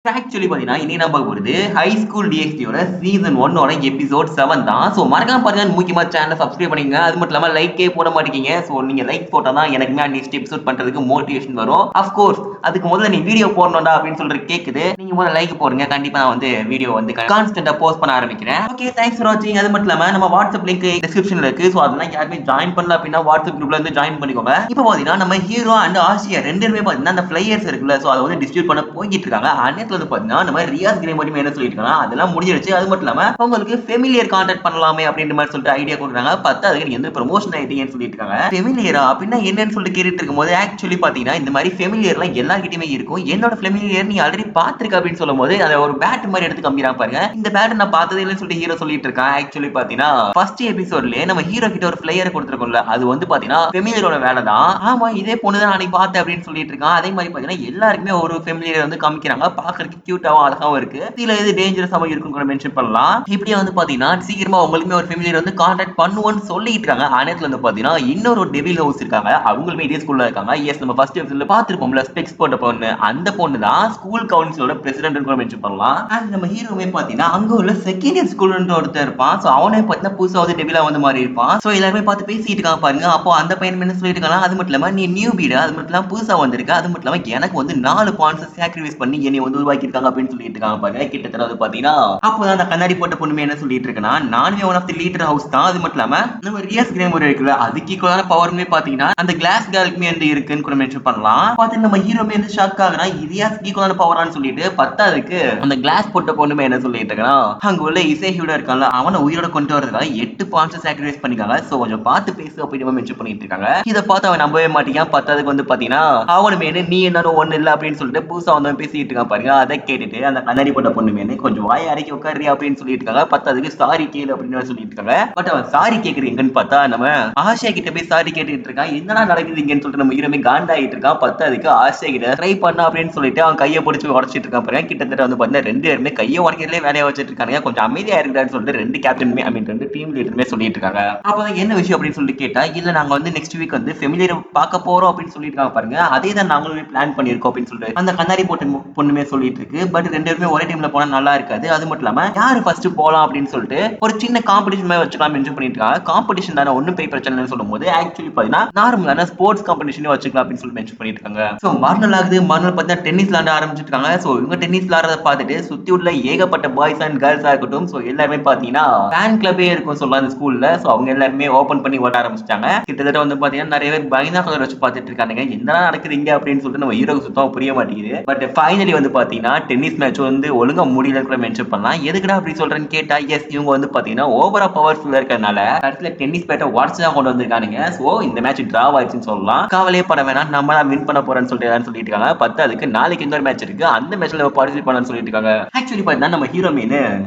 Actually பார்த்தீங்கன்னா, இன்னைக்கு நம்ம பார்க்க போறது ஹை ஸ்கூல் டிஎக்ஸ்டியோட சீசன் 1 எபிசோட் 7 தான். ஸோ மறக்காம பாருங்க. முக்கியமா சேனலை சப்ஸ்கிரைப் பண்ணிக்கங்க. அது மட்டும் இல்லாம லைக்கே போட மாட்டேங்கிறீங்க. ஸோ நீங்க லைக் போட்டா தான் எனக்குமே நெக்ஸ்ட் எபிசோட் பண்றதுக்கு மோட்டிவேஷன் வரும். அஃப்கோர்ஸ் அதுக்கு முதல்ல நீ வீடியோ போடணும்டா அப்படின்னு சொல்லிட்டு கேக்குது. நீங்க முதல்ல லைக் போடுங்க. கண்டிப்பா நான் வந்து வீடியோ வந்து கான்ஸ்டன்டா போஸ்ட் பண்ண ஆரம்பிக்கிறேன். ஓகே, தேங்க்ஸ் ஃபார் வாட்சிங். அது மட்டும் இல்லாம நம்ம வாட்ஸ்அப் லிங்க் டிஸ்கிரிப்ஷன்ல இருக்கு. ஸோ அதெல்லாம் யாருமே ஜாயின் பண்ணல அப்படின்னா வாட்ஸ்அப் குரூப்ல இருந்து ஜாயின் பண்ணிக்கோங்க. இப்போ பாத்தீங்கன்னா நம்ம ஹீரோ அண்ட் ஆசியா ரெண்டு பேருமே பாத்தீங்கன்னா அந்த ஃபிளையர்ஸ் இருக்குல்ல, ஸோ அதை வந்து டிஸ்ட்ரிபியூட் பண்ண போய்கிட்டு இருக்காங்க. அன்னைக்கு வந்து பாத்தீங்கன்னா நம்ம ரியாஸ் கிரே மட்டும் என்ன சொல்லிருக்காங்க, அதெல்லாம் முடிஞ்சிருச்சு. அது மட்டும் இல்லாம உங்களுக்கு ஃபெமிலியர் கான்டாக்ட் பண்ணலாமே அப்படின்ற மாதிரி சொல்லிட்டு ஐடியா கொடுக்குறாங்க. பார்த்தா அதுக்கு நீங்க வந்து ப்ரமோஷன் ஆயிட்டீங்கன்னு சொல்லிட்டு இருக்காங்க. ஃபெமிலியரா அப்படின்னா என்னன்னு சொல்லிட்டு கேட்டுட்டு இருக்கும்போது ஆக்சுவலி பாத்தீங்கன்னா இந்த மாதிரி ஃபெமிலியர்லாம் எல்லார்கிட்டயுமே இருக்கும். என்னோட ஃபெமிலியர் நீ ஆல்ரெடி பாத்துருக்க அப்படின்னு சொல்லும்போது அதை ஒரு பேட் மாதிரி எடுத்து காமிக்கிறாங்க பாருங்க. இந்த பேட் நான் பார்த்ததே இல்லைன்னு சொல்லிட்டு ஹீரோ சொல்லிட்டு இருக்கான். ஆக்சுவலி பாத்தீங்கன்னா ஃபர்ஸ்ட் எபிசோட்லயே நம்ம ஹீரோ கிட்ட ஒரு பிளேயர் கொடுத்துருக்கோம்ல, அது வந்து பாத்தீங்கன்னா ஃபெமிலியரோட வேலை தான். ஆமா, இதே பொண்ணு தான் அன்னைக்கு பார்த்தேன் அப்படின்னு சொல்லிட்டு இருக்கான். அதே மாதிரி பாத்தீங்கன்னா எல்லாருக்குமே ஒரு ஃபெமிலியர் வந்து காமிக்கிறாங்க. பாக்குறதுக்கு கியூட்டாவும் அழகாவும் இருக்கு. இதுல எது டேஞ்சரஸாவும் இருக்கும் கூட மென்ஷன் பண்ணலாம். இப்படியே வந்து பாத்தீங்கன்னா சீக்கிரமா உங்களுக்குமே ஒரு ஃபெமிலியர் வந்து கான்டாக்ட் பண்ணுவோம்னு சொல்லிட்டு இருக்காங்க. அனைத்துல வந்து பாத்தீங்கன்னா இன்னொரு டெவில் ஹவுஸ் இருக்காங்க. அவங்களுமே இதே ஸ்கூல்ல இருக்காங்க. எஸ், நம்ம ஃபர்ஸ்ட் எபிசோட்ல பாத்துருப்போம்ல ஸ்பெக்ஸ் போட்ட பொண்ணு, அந்த பொண்ணு தான் ஸ்கூல் கவுன்சிலோட பிரசிடென்ட் கூட மென்ஷன் பண்ணலாம். அண்ட் நம்ம ஹீரோவே பாத்தீங்கன்னா அங்க உள்ள செகண்ட் இயர் ஸ்டூடெண்ட் ஒருத்தர் இருப்பான். சோ அவனே பாத்தீங்கன்னா புதுசா வந்து டெவிலா வந்து மாறி இருப்பான். சோ எல்லாருமே பார்த்து பேசிட்டு இருக்காங்க பாருங்க. அப்போ அந்த பையன் என்ன சொல்லிட்டு இருக்காங்க, அது மட்டும் இல்லாம நீ நியூ பீடு, அது மட்டும் இல்லாம புதுசா வந்திருக்க, அது மட்டும் இல்லாம எனக்கு வந்து 4 பாயிண்ட்ஸ் சாக்ரிஃபைஸ் பண்ணி என்னை வந்து உருவாக்கி இருக்காங்க அப்படின்னு சொல்லிட்டு இருக்காங்க பாருங்க. கிட்டத்தட்ட வந்து பாத்தீங்கன்னா அப்போதான் அந்த கண்ணாடி போட்ட பொண்ணுமே என்ன சொல்லிட்டு இருக்குன்னா, நானுமே one of the leader house தான். அது மட்டும் இல்லாம நம்ம ரியாஸ் கிரேம் ஒரு இருக்குல்ல, அதுக்கு ஈக்குவலான பவருமே பாத்தீங்கன்னா அந்த கிளாஸ் கேர்ளுக்குமே வந்து இருக்குன்னு கூட மென்ஷன் பண்ணலாம். பார்த்து நம்ம ஹீரோமே வந்து ஷாக் ஆகுறா, ரியாஸ்க்கு ஈக்குவலான பவரான்னு சொல்லிட்டு. பத்தாதுக்கு அந்த கிளாஸ் போட்ட பொண்ணுமே என்ன சொல்லிட்டு இருக்கா, அங்க உள்ள இசைஹியோட இருக்கான்ல, அவனை உயிரோட கொண்டு வரதுக்காக 8 பாயிண்ட்ஸ் சாக்ரிஃபைஸ் பண்ணிருக்காங்க. சோ கொஞ்சம் பார்த்து பேசு அப்படின்னு மென்ஷன் பண்ணிட்டு இருக்காங்க. இதை பார்த்து அவன் நம்பவே மாட்டேங்கான். பத்தாதுக்கு வந்து பாத்தீங்கன்னா அவனுமே நீ என்ன ஒண்ணு இல்ல அப்படின்னு சொல்லிட்டு புதுசா வந்து பேசிட்டு இருக்கான் பாருங்க. அதை கேட்டுட்டு அந்த கண்ணாடி போட்ட பொண்ணுமே கொஞ்சம் வாய அரைக்கி உட்காரு அப்படின்னு சொல்லிட்டு இருக்காங்க. பத்தாதுக்கு சாரி கேளு அப்படின்னு சொல்லிட்டு இருக்காங்க. பட் அவன் சாரி கேக்குறது எங்கன்னு பார்த்தா நம்ம ஆசியா கிட்ட போய் சாரி கேட்டுட்டு இருக்கான். என்னடா நடக்குது இங்கன்னு சொல்லிட்டு நம்ம ஹீரோமே காண்டாயிட்டு இருக்கான். பத்தாதுக்கு ஆசியா கிட்ட ட்ரை பண்ணா அப்படின்னு சொல்லிட்டு அவன் கையை பிடிச்சி உடச்சிட்டு இருக்கான் பாருங்க. கிட்டத்தட்ட வந்து பாத்தீங்கன்னா ரெண்டு பேருமே கையை உடைக்கிறதுலே வேலையை வச்சிட்டு இருக்காங்க. கொஞ்சம் அமைதியா இருக்குதான்னு சொல்லிட்டு ரெண்டு கேப்டனுமே ரெண்டு டீம் லீடருமே சொல்லிட்டு இருக்காங்க. அப்பதான் என்ன விஷயம் அப்படின்னு சொல்லிட்டு கேட்டா, இல்ல நாங்க வந்து நெக்ஸ்ட் வீக் வந்து ஃபெமிலியர் பார்க்க போறோம் அப்படின்னு சொல்லிருக்காங்க பாருங்க. அதே தான் நாங்களுமே பிளான் பண்ணிருக்கோம் அப்படின்னு சொல்லிட்டு அந்த கண்ணாடி போட்டு பொண்ணுமே சொல்லிட்டு இருக்கு. பட் ரெண்டு பேருமே ஒரே டைம்ல போனா நல்லா இருக்காது. அது மட்டும் இல்லாம யாரு ஃபர்ஸ்ட் போலாம் அப்படின்னு சொல்லிட்டு ஒரு சின்ன காம்படிஷன் மாதிரி வச்சுக்கலாம் மென்ஷன் பண்ணிட்டு இருக்காங்க. காம்படிஷன் தானே, ஒன்னும் பெரிய பிரச்சனை இல்லைன்னு சொல்லும்போது ஆக்சுவலி பாத்தீங்கன்னா நார்மலான ஸ்போர்ட்ஸ் காம்படிஷனே வச்சுக்கலாம் அப்படின்னு சொல்லி மென்ஷன் பண்ணிட்டு இருக்காங்க. சோ மறுநாள் ஆகுது. மறுநாள் பார்த்தீங்கன்னா டென்னிஸ் விளையாட ஆரம்பிச்சிருக்காங்க. சோ இவங்க டென்னிஸ் விளையாடுறத பார்த்துட்டு சுத்தி உள்ள ஏகப்பட்ட பாய்ஸ் அண்ட் கேர்ள்ஸா இருக்கட்டும், சோ எல்லாருமே பாத்தீங்கன்னா ஃபேன் கிளப்பே இருக்கும் சொல்லலாம் அந்த ஸ்கூல்ல. சோ அவங்க எல்லாருமே ஓபன் பண்ணி ஓட ஆரம்பிச்சிட்டாங்க. கிட்டத்தட்ட வந்து பாத்தீங்கன்னா நிறைய பேர் பைனாகுலர் வச்சு பார்த்துட்டு இருக்காங்க. என்னடா நடக்குது இங்க அப்படின்னு சொல்லிட்டு நம்ம ஹீரோக்கு சுத்தமா புரிய மாட்டேங்குது. பட் ஃபைனலி வந்து பாத்தீங்கன்னா டென்னிஸ் மேட்ச் வந்து ஒழுங்கா முடியலன்னு கூட மென்ஷன் பண்ணலாம். எதுக்குடா அப்படி சொல்றேன்னு கேட்டா, எஸ் இவங்க வந்து பாத்தீங்கன்னா ஓவரா பவர்ஃபுல்லா இருக்கறனால கடைசியில டென்னிஸ் பேட்டை உடச்சு தான் கொண்டு வந்திருக்கானுங்க. சோ இந்த மேட்ச் டிராவ் ஆயிடுச்சுன்னு சொல்லலாம். கவலையே பட வேணாம், நம்ம தான் வின் பண்ண போறோம்னு சொல்லிட்டு எல்லாரும் சொல்லிட்டு இருக்காங்க. அதுக்கு நாளைக்கு இன்னொரு மேட்ச் இருக்கு, அந்த மேட்ச்ல பார்ட்டிசிபேட் பண்ணலாம்னு சொல்லிட்டு இருக்காங்க. ஆக்சுவலி பாத்தீங்கன்னா நம்ம ஹீரோ மீன்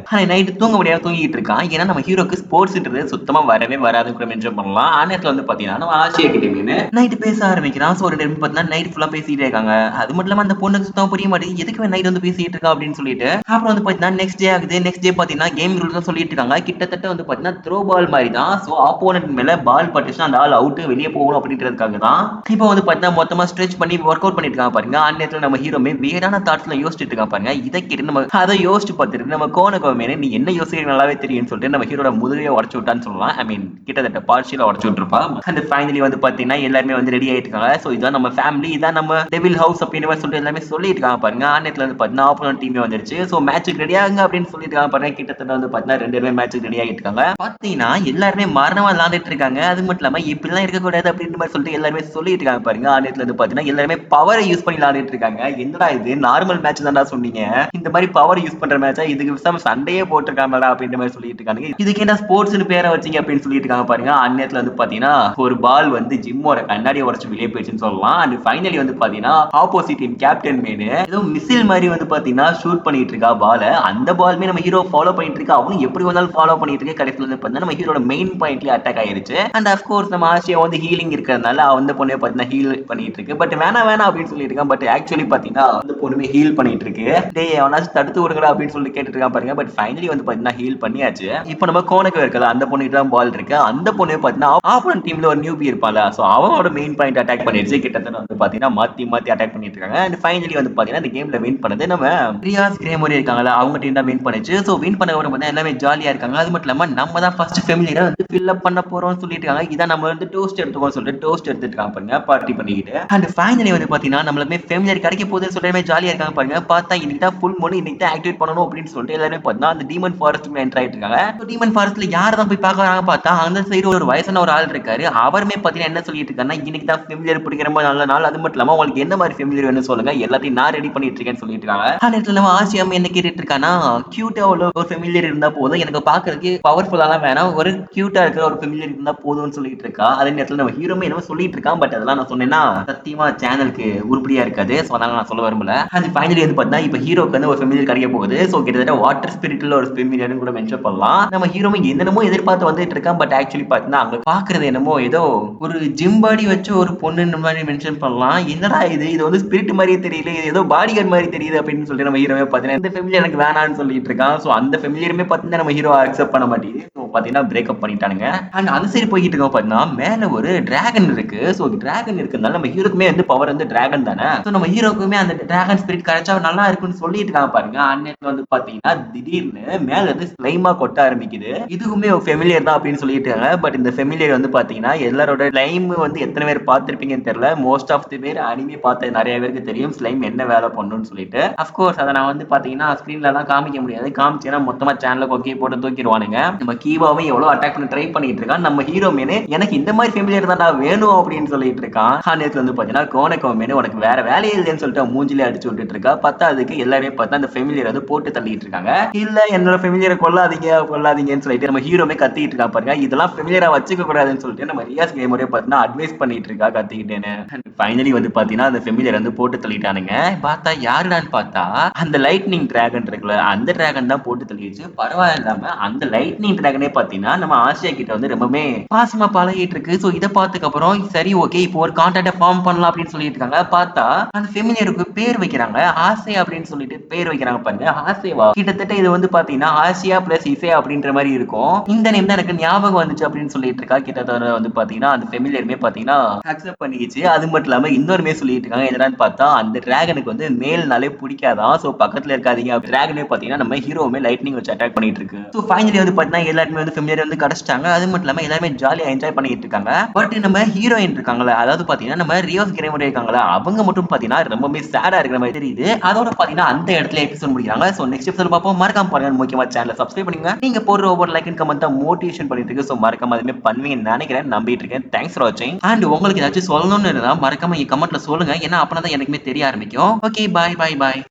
நைட் தூங்க முடியாம தூங்கிட்டு இருக்கான். ஏன்னா நம்ம ஹீரோக்கு ஸ்போர்ட்ஸ்ன்றது சுத்தமா வரவே வராதுன்னு கூட மென்ஷன் பண்ணலாம். ஆனத்துல வந்து பாத்தீங்கன்னா நம்ம ஆசியா கிட்ட மீன் நைட் பேச ஆரம்பிக்கிறான். சோ ரெண்டு பேரும் பாத்தீங்கன்னா நைட் ஃபுல்லா பேசிட்டே இருக்காங்க. அது மட்டும் இல்லாம அந்த பொண்ணுக்கு சுத்தமா புரிய மாட்டேங்குது, எதுக்கு நைட் வந்து பேசிட்டு இருக்கா அப்படின்னு சொல்லிட்டு. அப்புறம் வந்து பாத்தீங்கன்னா நெக்ஸ்ட் டே ஆகுது. நெக்ஸ்ட் டே பாத்தீங்கன்னா கேம் ரூல்ஸ் தான் சொல்லிட்டு இருக்காங்க. கிட்டத்தட்ட வந்து பாத்தீங்கன்னா த்ரோ பால் மாதிரி தான். சோ ஆப்போனன்ட் மேல பால் பட்டுச்சுன்னா அந்த ஆள் அவுட், வெளியே போகணும் அப்படின்றதுக்காக தான். இப்போ வந்து பாத்தீங்கன்னா மொத்தமா ஸ்ட்ரெச் பண்ணி ஒர்க் அவுட் பண்ணிட்டு இருக்காங்க பாருங்க. அந்நேரத்துல நம்ம ஹீரோமே வேறான தாட்ஸ்ல யோசிச்சுட்டு இருக்கான் பாருங்க. இதை கேட்டு நம்ம அதை யோசிச்சு பார்த்துட்டு நம்ம கோனகோமே நீ என்ன யோசிக்க நல்லாவே தெரியும்னு சொல்லிட்டு நம்ம ஹீரோட முதுகையை உடச்சு விட்டான்னு சொல்லலாம். ஐ மீன் கிட்டத்தட்ட பார்ஷியலா உடச்சு விட்டுருப்பா. அண்ட் ஃபைனலி வந்து பாத்தீங்கன்னா எல்லாருமே வந்து ரெடி ஆயிட்டு இருக்காங்க. சோ இதான் நம்ம ஃபேமிலி, இதான் நம்ம டெவில் ஹவுஸ் அப்படின்னு சொல்லிட்டு எல்லாமே சொல்லிட்டு இருக்காங்க பாருங்க. அந்நேரத்துல வந்து பாத்தீங்கன்னா ஆப்போனன்ட் டீமே வந்துருச்சு. சோ மேட்சுக்கு ரெடி ஆகுங்க அப்படின்னு சொல்லிட்டு இருக்காங்க பாருங்க. கிட்டத்தட்ட வந்து பாத்தீங்கன்னா ரெண்டு பேருமே மேட்சுக்கு ரெடி ஆகிட்டு இருக்காங்க. பாத்தீங்கன்னா எல்லாருமே மரணமா விளையாண்டுட்டு இருக்காங்க. அது மட்டும் இல்லாம இப்படிலாம் இருக்கக்கூடாது அப்படின்னு மாதிரி சொல்லிட்டு எல்லாருமே சொல்லிட்டு இருக்காங்க பாருங்க. அந்நேரத்துல வந்து பாத்தீங்கன்னா எல்லாருமே பவரை யூஸ் பண்ணி விளையாடிட்டு இருக்காங்க. என்னடா இது நார்மல் மேட்ச் தான்டா சொன்னீங்க, இந்த மாதிரி பவர் யூஸ் பண்ற மேட்சா, இதுக்கு விசாம சண்டையே போட்டுருக்காங்கடா அப்படின்ற மாதிரி சொல்லிட்டு இருக்காங்க. இதுக்கு என்ன ஸ்போர்ட்ஸ்னு பேரை வச்சீங்க அப்படின்னு சொல்லிட்டு இருக்காங்க பாருங்க. அந்நேரத்துல வந்து பாத்தீங்கன்னா ஒரு பால் வந்து ஜிம்மோட கண்ணாடியை உடச்சு வெளியே போயிடுச்சுன்னு சொல்லலாம். அண்ட் ஃபைனலி வந்து பாத்தீங்கன்னா ஆப்போசிட் டீம் கேப்டன் மேனு ஏதோ மிசில் மாதிரி வந்து பாத்தீங்கன்னா ஷூட் பண்ணிட்டு இருக்கா பால. அந்த பால்மே நம்ம ஹீரோ ஃபாலோ பண்ணிட்டு இருக்கா. அவனும் எப்படி வந்தாலும் ஃபாலோ பண்ணிட்டு இருக்கு. கடைசியில் வந்து பாத்தீங்கன்னா நம்ம ஹீரோட மெயின் பாயிண்ட்லயே அட்டாக் ஆயிருச்சு. அண்ட் அஃப்கோர்ஸ் நம்ம ஆசியா வந்து ஹீலிங் இருக்கிறதுனால அந்த பொண்ணை பாத்தீங்கன்னா ஹீல் பண்ணிட்டு இருக்கு. பட் வேணாம் அப்படின்னு சொல்லிட்டு இருக்கான். பட் ஆக்சுவலி பாத்தீங்கன்னா அந்த பொண்ணுமே ஹீல் பண்ணிட்டு இருக்கு. டேய் எவனாச்சும் தடுத்து விடுங்கடா அப்படின்னு சொல்லி கேட்டுட்டு இருக்கான் பாருங்க. பட் ஃபைனலி வந்து பாத்தீங்கன்னா ஹீல் பண்ணியாச்சு. இப்போ நம்ம கோனக்கு இருக்கல அந்த பொண்ணுகிட்ட தான் பால் இருக்கு. அந்த பொண்ணு பாத்தீங்கன்னா ஆப்போனன்ட் டீம்ல ஒரு நியூபி இருப்பால, சோ அவனோட மெயின் பாயிண்ட் அட்டாக் பண்ணிடுச்சு. கிட்டத்தட்ட வந்து பாத்தீங்கன்னா மாத்தி மாத்தி அட்டாக் பண்ணிட்டு இருக்காங்க. அண்ட் ஃபைனலி வந்து பாத்தீங்கன்னா இந்த கேம்ல வின் பண்ணது நம்ம ரியாஸ் கிரேமோரி இருக்காங்கல்ல, அவங்க டீம் தான் வின் பண்ணுச்சு. சோ வின் பண்ண வரும் போது எல்லாமே ஜாலியா இருக்காங்க. அது மட்டும் இல்லாம நம்ம தான் ஃபர்ஸ்ட் ஃபெமிலியரா வந்து ஃபில் அப் பண்ண போறோம்னு சொல்லிட்டு இருக்காங்க. இதான் நம்ம வந்து டோஸ்ட் எடுத்துக்கோன்னு சொல்லிட்டு டோஸ்ட் எடுத்துட்டு இருக்காங்க பாருங்க, பார்ட்டி பண்ணிக்கிட்டு. அண்ட் ஃபைனலி வந்து பாத்தீங்கன்னா நம்மளுமே ஃபெமிலியர் கிடைக்க போகுதுன்னு சொல்லிட்டு ஜாலியா இருக்காங்க பாருங்க. பார்த்தா இன்னைக்கு தான் ஃபுல் மூன், இன்னைக்கு தான் ஆக்டிவேட் பண்ணணும் அப்படின்னு சொல்லிட்டு எல்லாருமே பார்த்தா அந்த டீமன் ஃபாரஸ்ட்ல என்டர் ஆயிட்டு இருக்காங்க. டீமன் ஃபாரஸ்ட்ல யாரை தான் போய் பார்க்கறாங்க பார்த்தா அந்த சைடு ஒரு வயசான ஒரு ஆள் இருக்காரு. அவருமே பாத்தீங்கன்னா என்ன சொல்லிட்டு இருக்காருன்னா, இன்னைக்கு தான் ஃபெமிலியர் பிடிக்கிற மாதிரி நல்ல நாள். அது மட்டும் இல்லாம உங்களுக்கு என்ன மாதிரி ஃபெமிலியர் வேணும் சொல்லுங்க, எல்லாத்தையும் நான் ரெடி பண்ணிட்டு இருக்கேன்னு சொல்லிட்டு இருக்காங்க. அந்த இடத்துல நம்ம ஆசியம் என்ன கேட்டுட்டு இருக்கானா, கியூட்டா உள்ள ஒரு ஃபெமிலியர் இருந்தா போதும், எனக்கு பாக்குறதுக்கு பவர்ஃபுல்லாலாம் வேணாம், ஒரு கியூட்டா இருக்கிற ஒரு ஃபெமிலியர் இருந்தா போதும்னு சொல்லிட்டு இருக்கா. அதே நேரத்துல நம்ம ஹீரோமே என்ன சொல்லிட்டு இருக்கான். பட் அதெல்லாம் நான் சொன்னேன்னா சத்தியமா சேனலுக்கு உருப்படியா இருக்காது. சோ அதனால நான் சொல்ல விரும்பல. அது ஃபைனலி வந்து பார்த்தா இப்ப ஹீரோக்கு வந்து ஒரு ஃபெமிலியர் கிடைக்க போகுது. சோ கிட்டத்தட்ட வாட்டர் ஸ்பிரிட்ல ஒரு ஃபெமிலியர்னு கூட மென்ஷன் பண்ணலாம். நம்ம ஹீரோமே என்னென்னமோ எதிர்பார்த்து வந்துட்டு இருக்கான். பட் ஆக்சுவலி பார்த்தீங்கன்னா அங்க பாக்குறது என்னமோ ஏதோ ஒரு ஜிம் பாடி வச்சு ஒரு பொண்ணு மாதிரி மென்ஷன் பண்ணலாம். என்னடா இது, இது வந்து ஸ்பிரிட் மாதிரியே தெரியல, இது ஏதோ பாடி கார்டு மாதிரி தெரியுது அப்படின்னு சொல்லிட்டு நம்ம ஹீரோவே பார்த்தீங்கன்னா இந்த ஃபெமிலியர் எனக்கு வேணாம்னு சொல்லிட்டு இருக்கான். சோ அந்த ஃபெமிலியருமே பார்த்தீங்கன்னா நம்ம ஹீரோ அக்செப்ட் பண்ண மாட்டேங்குது. ஸோ பார்த்தீங்கன்னா பிரேக்கப் பண்ணிட்டானுங்க. அண்ட் அந்த சைடு போய்கிட்டு இருக்கோம் பார்த்தீங்கன்னா மேல ஒரு டிராகன் இருக்கு. ஸோ டிராகன் இருக்கிறதுனால நம்ம ஹீரோக்குமே வந்து பவர் வந்து டிராகன் தானே. ஸோ நம்ம ஹீரோக்குமே அந்த டிராகன் ஸ்பிரிட் கிடைச்சா நல்லா இருக்குன்னு சொல்லிட்டு இருக்காங்க பாருங்க. அன்னைக்கு வந்து பார்த்தீங்கன்னா திடீர்னு மேல இருந்து ஸ்லைமா கொட்ட ஆரம்பிக்குது. இதுவுமே ஒரு ஃபெமிலியர் தான் அப்படின்னு சொல்லிட்டு இருக்காங்க. பட் இந்த ஃபெமிலியர் வந்து பார்த்தீங்கன்னா எல்லாரோட ஸ்லைம் வந்து எத்தனை பேர் பார்த்திருப்பீங்கன்னு தெரியல. மோஸ்ட் ஆஃப் தி பேர் அனிமே பார்த்த நிறைய பேருக்கு தெரியும் ஸ்லைம் என்ன வேலை பண்ணுன்னு சொல்லிட்டு. அஃப்கோர்ஸ் அதை நான் வந்து பார்த்தீங்கன்னா ஸ்க்ரீன்ல எல்லாம் காமிக்க முடியாது. காமிச்சேன்னா மொத்தமா சேனல கொக்கி போட்டு தூக்கிடுவானுங்க. நம்ம கீவாவே எவ்வளவு அட்டாக் பண்ண ட்ரை பண்ணிட்டு இருக்கான். நம்ம ஹீரோ மேனே எனக்கு இந்த மாதிரி ஃபெமிலியர் தான் வேணும் அப்படின்னு சொல்லிட்டு இருக்கான். நேத்து வந்து பாத்தீங்கன்னா கோனக்கோ மேனே உனக்கு வேற வேலையே இல்லைன்னு சொல்லிட்டு மூஞ்சிலே அடிச்சு விட்டுட்டு இருக்கா. பத்தாவதுக்கு எல்லாருமே பார்த்தா அந்த ஃபெமிலியர் வந்து போட்டு தள்ளிட்டு இருக்காங்க. இல்ல என்னோட ஃபெமிலியரை கொல்லாதீங்க கொல்லாதீங்கன்னு சொல்லிட்டு நம்ம ஹீரோமே கத்திட்டு இருக்கா பாருங்க. இதெல்லாம் ஃபெமிலியரா வச்சுக்க கூடாதுன்னு சொல்லிட்டு நம்ம ரியாஸ் கேமரே பார்த்தீங்கன்னா அட்வைஸ் பண்ணிட்டு இருக்கா கத்திக்கிட்டேன்னு. ஃபைனலி வந்து பாத்தீங்கன்னா அந்த ஃபெமிலியர் வந்து போட்டு தள்ளிட்டானுங்க. பார்த்தா யாருடான்னு பார்த்தா அந்த லைட்னிங் டிராகன் இருக்குல்ல, அந்த டிராகன் தான் போட்டு தள்ளிடுச்சு. பரவாயில்லாம அந்த லைட்னிங் டிராகனே பாத்தீங்கன்னா நம்ம ஆசியா கிட்ட வந்து ரொம்பவே பாசமா பழகிட்டு இருக்கு. சோ இதை பார்த்ததுக்கு அப்புறம் சரி ஓகே இப்போ ஒரு கான்டாக்ட ஃபார்ம் பண்ணலாம் அப்படின்னு சொல்லிட்டு இருக்காங்க. பார்த்தா அந்த ஃபெமிலியருக்கு பேர் வைக்கிறாங்க. ஆசை அப்படின்னு சொல்லிட்டு பேர் வைக்கிறாங்க பாருங்க. ஆசைவா கிட்டத்தட்ட இது வந்து பாத்தீங்கன்னா ஆசியா பிளஸ் இசை அப்படின்ற மாதிரி இருக்கும். இந்த நேம் தான் எனக்கு ஞாபகம் வந்துச்சு அப்படின்னு சொல்லிட்டு இருக்கா. கிட்டத்தட்ட வந்து பாத்தீங்கன்னா அந்த ஃபெமிலியருமே பாத்தீங்கன்னா அக்செப்ட் பண்ணிடுச்சு. அது மட்டும் இல்லாம இன்னொருமே சொல்லிட்டு இருக்காங்க. என்னடான்னு பார்த்தா அந்த டிராகனுக்கு வந்து மேல்னாலே பிடிக்காதான். சோ பக்கத்துல இருக்காதீங்க. டிராகனே பாத்தீங்கன்னா நம்ம ஹீரோவுமே லைட்னிங் வச்சு அட்டாக் பண்ணிட்டு இருக்கு. சோ ஃபைனலி வந்து பாத்தீங்கன்னா எல்லாருமே வந்து ஃபெமிலியர் வந்து கிடைச்சிட்டாங்க. அது மட்டும் இல்லாம எல்லாருமே ஜாலியா என்ஜாய் பண்ணிட்டு இருக்காங்க. பட் நம்ம ஹீரோயின் இருக்காங்களா, அதாவது பாத்தீங்கன்னா நம்ம ரியோஸ் கிரேமோரி இருக்காங்களா, அவங்க மட்டும் பாத்தீங்கன்னா ரொம்பவே சேடா இருக்கிற மாதிரி தெரியுது. அதோட பாத்தீங்கன்னா அந்த இடத்துல எபிசோட் முடிக்கிறாங்க. சோ நெக்ஸ்ட் எபிசோட் பார்ப்போம். மறக்காம பாருங்க. முக்கியமா சேனலை சப்ஸ்கிரைப் பண்ணுங்க. நீங்க போடுற ஒவ்வொரு லைக் அண்ட் கமெண்ட் தான் மோட்டிவேஷன் பண்ணிட்டு இருக்கு. சோ மறக்காம அதுமே பண்ணுவீங்கன்னு நினைக்கிறேன், நம்பிட்டு இருக்கேன். தேங்க்ஸ் ஃபார் வாட்சிங். அண்ட் உங்களுக்கு ஏதாச்சும் சொல்லணும்னு இருந்தா மறக்காம கமெண்ட்ல சொல்லுங்க. ஏன்னா அப்பதான் எனக்குமே தெரிய ஆரம்பிக்கும். ஓகே, பாய் பாய் பாய்.